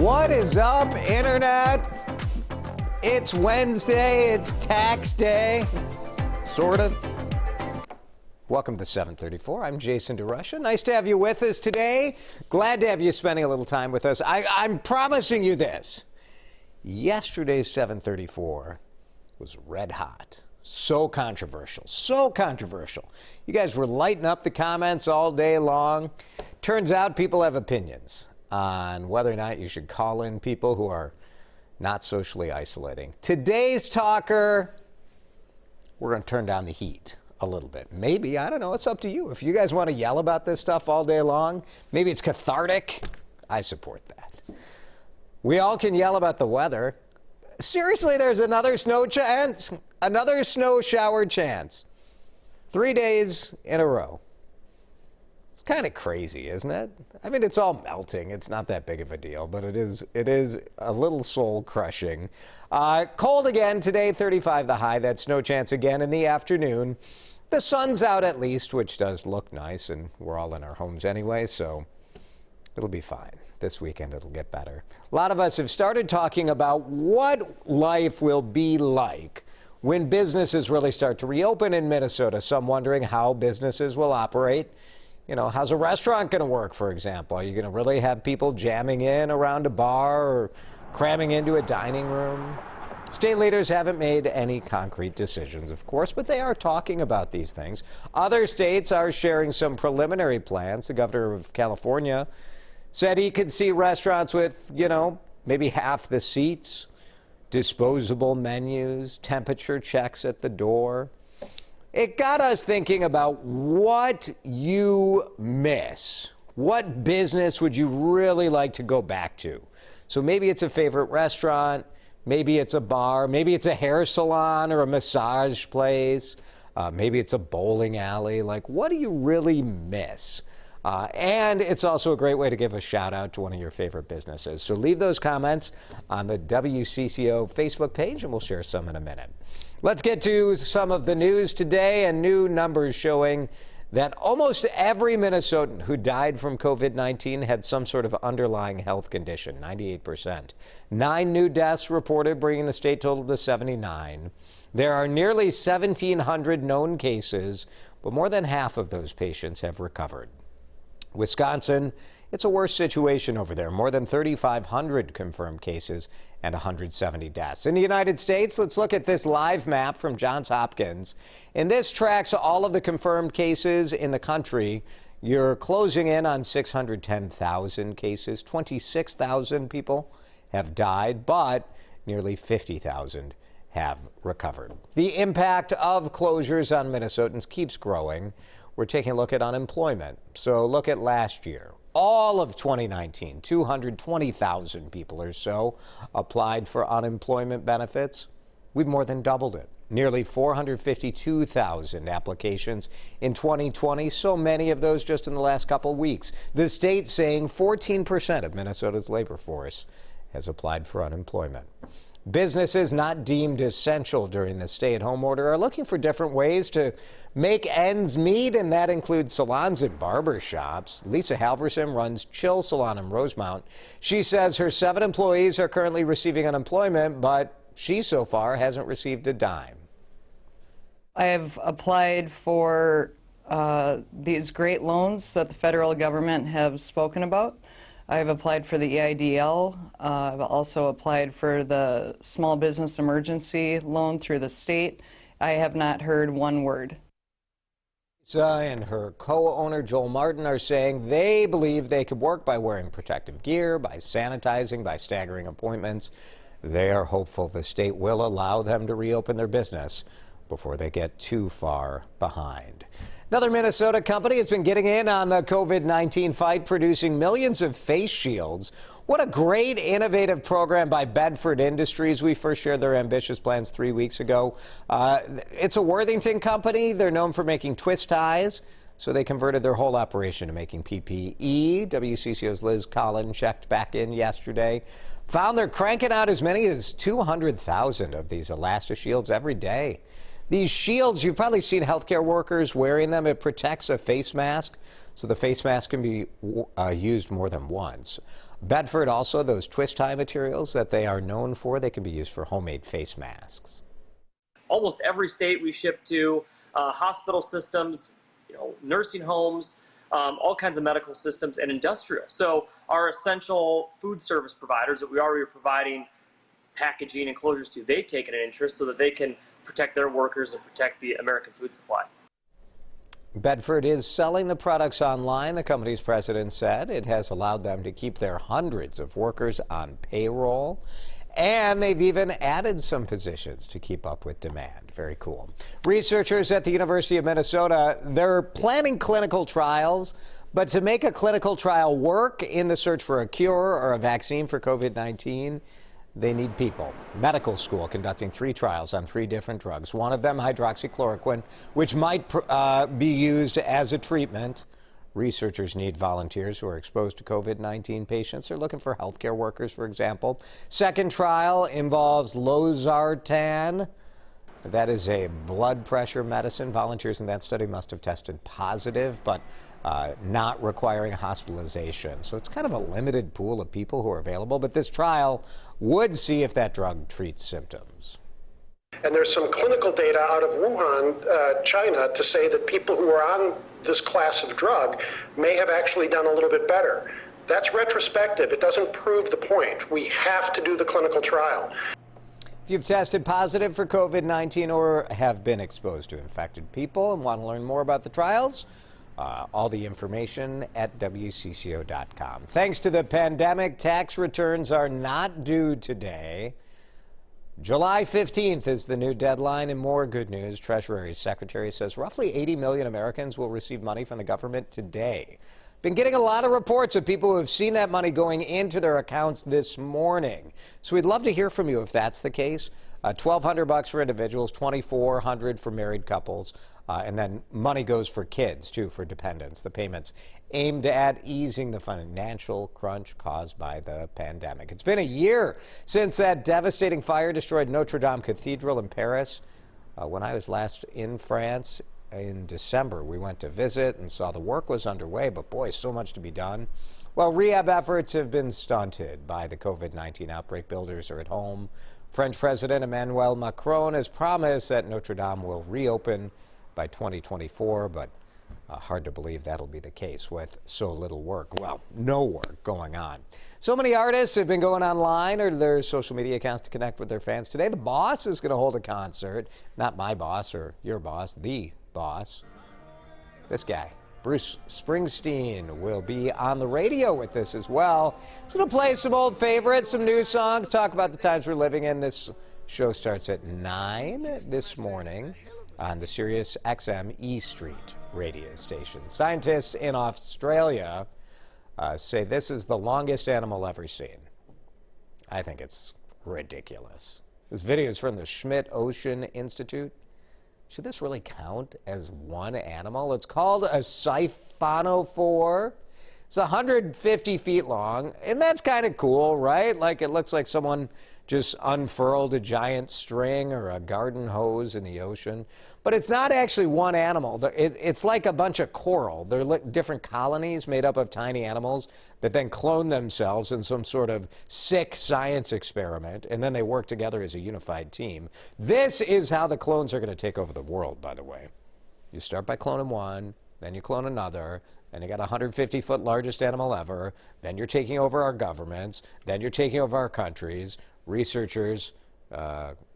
What is up, Internet? It's Wednesday, it's tax day, sort of. Welcome to 734. I'm Jason DeRusha. Nice to have you with us today. Glad to have you spending a little time with us. I'm promising you this. Yesterday's 734 was red hot. So controversial. So controversial. You guys were lighting up the comments all day long. Turns out people have opinions on whether or not you should call in people who are not socially isolating. Today's talker, we're going to turn down the heat a little bit. Maybe, I don't know, it's up to you. If you guys want to yell about this stuff all day long, maybe it's cathartic. I support that. We all can yell about the weather. Seriously, there's another snow chance, another snow shower chance. 3 days in a row. It's kind of crazy, isn't it? I mean, it's all melting. It's not that big of a deal, but it is a little soul-crushing. Cold again today, 35 the high. That snow chance again in the afternoon. The sun's out at least, which does look nice, and we're all in our homes anyway, so it'll be fine. This weekend it'll get better. A lot of us have started talking about what life will be like when businesses really start to reopen in Minnesota. Some wondering how businesses will operate. You know, how's a restaurant going to work, for example? Are you going to really have people jamming in around a bar or cramming into a dining room? State leaders haven't made any concrete decisions, of course, but they are talking about these things. Other states are sharing some preliminary plans. The governor of California said he could see restaurants with, maybe half the seats, disposable menus, temperature checks at the door. It got us thinking about what you miss. What business would you really like to go back to? So maybe it's a favorite restaurant, maybe it's a bar, maybe it's a hair salon or a massage place, maybe it's a bowling alley. Like, what do you really miss? And it's also a great way to give a shout out to one of your favorite businesses. So leave those comments on the WCCO Facebook page and we'll share some in a minute. Let's get to some of the news today, and new numbers showing that almost every Minnesotan who died from COVID-19 had some sort of underlying health condition, 98%. 9 new deaths reported, bringing the state total to 79. There are nearly 1,700 known cases, but more than half of those patients have recovered. Wisconsin, it's a worse situation over there. More than 3,500 confirmed cases and 170 deaths. In the United States, let's look at this live map from Johns Hopkins. And this tracks all of the confirmed cases in the country. You're closing in on 610,000 cases. 26,000 people have died, but nearly 50,000 have recovered. The impact of closures on Minnesotans keeps growing. We're taking a look at unemployment. So look at last year. All of 2019, 220,000 people or so applied for unemployment benefits. We've more than doubled it. Nearly 452,000 applications in 2020, so many of those just in the last couple weeks. The state saying 14% of Minnesota's labor force has applied for unemployment. Businesses not deemed essential during the stay-at-home order are looking for different ways to make ends meet, and that includes salons and barber shops. Lisa Halverson runs Chill Salon in Rosemount. She says her 7 employees are currently receiving unemployment, but she so far hasn't received a dime. I have applied for these great loans that the federal government have spoken about. I've applied for the EIDL. I've also applied for the small business emergency loan through the state. I have not heard one word. Lisa and her co-owner Joel Martin are saying they believe they could work by wearing protective gear, by sanitizing, by staggering appointments. They are hopeful the state will allow them to reopen their business before they get too far behind. Another Minnesota company has been getting in on the COVID-19 fight, producing millions of face shields. What a great, innovative program by Bedford Industries. We first shared their ambitious plans 3 weeks ago. It's a Worthington company. They're known for making twist ties, so they converted their whole operation to making PPE. WCCO's Liz Collin checked back in yesterday. Found they're cranking out as many as 200,000 of these ElastiShields every day. These shields, you've probably seen healthcare workers wearing them. It protects a face mask, so the face mask can be used more than once. Bedford also, those twist tie materials that they are known for, they can be used for homemade face masks. Almost every state we ship to, hospital systems, nursing homes, all kinds of medical systems, and industrial. So our essential food service providers that we already are providing packaging and closures to, they've taken an interest so that they can protect their workers and protect the American food supply. Bedford is selling the products online, the company's president said. It has allowed them to keep their hundreds of workers on payroll, and they've even added some positions to keep up with demand. Very cool. Researchers at the University of Minnesota, they're planning clinical trials, but to make a clinical trial work in the search for a cure or a vaccine for COVID-19, they need people. Medical school conducting 3 trials on 3 different drugs. One of them, hydroxychloroquine, which might be used as a treatment. Researchers need volunteers who are exposed to COVID-19 patients. They're looking for healthcare workers, for example. Second trial involves losartan. That is a blood pressure medicine. Volunteers in that study must have tested positive, but not requiring hospitalization. So it's kind of a limited pool of people who are available, but this trial would see if that drug treats symptoms. And there's some clinical data out of Wuhan, China, to say that people who are on this class of drug may have actually done a little bit better. That's retrospective. It doesn't prove the point. We have to do the clinical trial. If you've tested positive for COVID-19 or have been exposed to infected people and want to learn more about the trials, all the information at WCCO.com. Thanks to the pandemic, tax returns are not due today. July 15th is the new deadline, and more good news. Treasury Secretary says roughly 80 million Americans will receive money from the government today. Been getting a lot of reports of people who have seen that money going into their accounts this morning. So we'd love to hear from you if that's the case. $1,200 for individuals, $2,400 for married couples, and then money goes for kids too, for dependents. The payments aimed at easing the financial crunch caused by the pandemic. It's been a year since that devastating fire destroyed Notre Dame Cathedral in Paris. When I was last in France in December, we went to visit and saw the work was underway, but boy, so much to be done. Well, rehab efforts have been stunted by the COVID-19 outbreak. Builders are at home. French President Emmanuel Macron has promised that Notre Dame will reopen by 2024, but hard to believe that'll be the case with so little work. Well, no work going on. So many artists have been going online or to their social media accounts to connect with their fans. Today, the Boss is going to hold a concert. Not my boss or your boss, the boss. This guy, Bruce Springsteen, will be on the radio with this as well. He's going to play some old favorites, some new songs, talk about the times we're living in. This show starts at 9 this morning on the Sirius XM E Street radio station. Scientists in Australia say this is the longest animal ever seen. I think it's ridiculous. This video is from the Schmidt Ocean Institute. Should this really count as one animal? It's called a siphonophore. It's 150 feet long, and that's kind of cool, right? Like, it looks like someone just unfurled a giant string or a garden hose in the ocean. But it's not actually one animal. It's like a bunch of coral. They're different colonies made up of tiny animals that then clone themselves in some sort of sick science experiment, and then they work together as a unified team. This is how the clones are going to take over the world, by the way. You start by cloning one, then you clone another, then you got a 150-foot largest animal ever, then you're taking over our governments, then you're taking over our countries. Researchers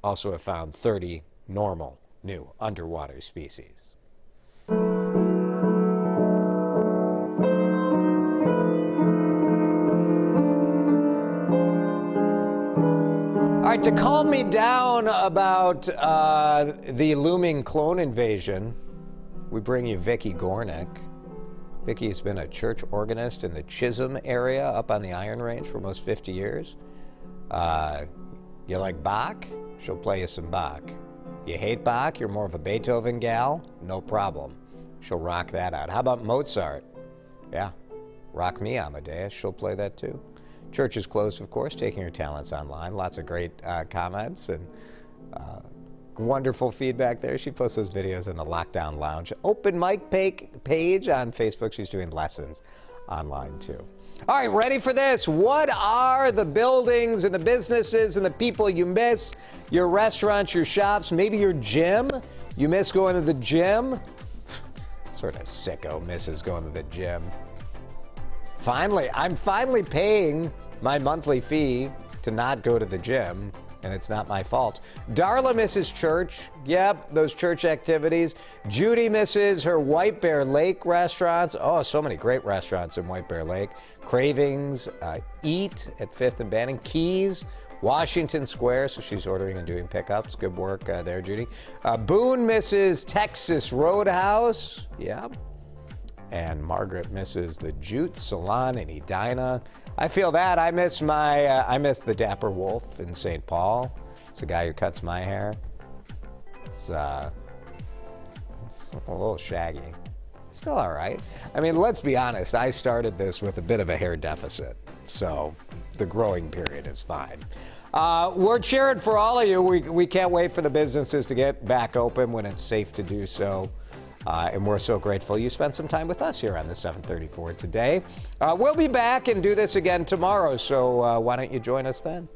also have found 30 normal new underwater species. All right, to calm me down about the looming clone invasion, we bring you Vicki Gornick. Vicki has been a church organist in the Chisholm area up on the Iron Range for almost 50 years. You like Bach? She'll play you some Bach. You hate Bach? You're more of a Beethoven gal? No problem. She'll rock that out. How about Mozart? Yeah, rock me Amadeus. She'll play that too. Church is closed, of course, taking her talents online. Lots of great comments and Wonderful feedback there. She posts those videos in the Lockdown Lounge open mic page on Facebook. She's doing lessons online too. All right, ready for this? What are the buildings and the businesses and the people you miss? Your restaurants, your shops, maybe your gym? You miss going to the gym? Sort of sicko misses going to the gym. I'm finally paying my monthly fee to not go to the gym, and it's not my fault. Darla misses church. Yep, those church activities. Judy misses her White Bear Lake restaurants. Oh, so many great restaurants in White Bear Lake. Cravings, Eat at 5th and Banning, Keys, Washington Square, so she's ordering and doing pickups. Good work there, Judy. Boone misses Texas Roadhouse. Yep. And Margaret misses the Jute Salon in Edina. I feel that. I miss the Dapper Wolf in St. Paul. It's a guy who cuts my hair. It's a little shaggy. Still all right. I mean, let's be honest. I started this with a bit of a hair deficit, so the growing period is fine. We're cheering for all of you. We can't wait for the businesses to get back open when it's safe to do so. And we're so grateful you spent some time with us here on the 734 today. We'll be back and do this again tomorrow, so why don't you join us then?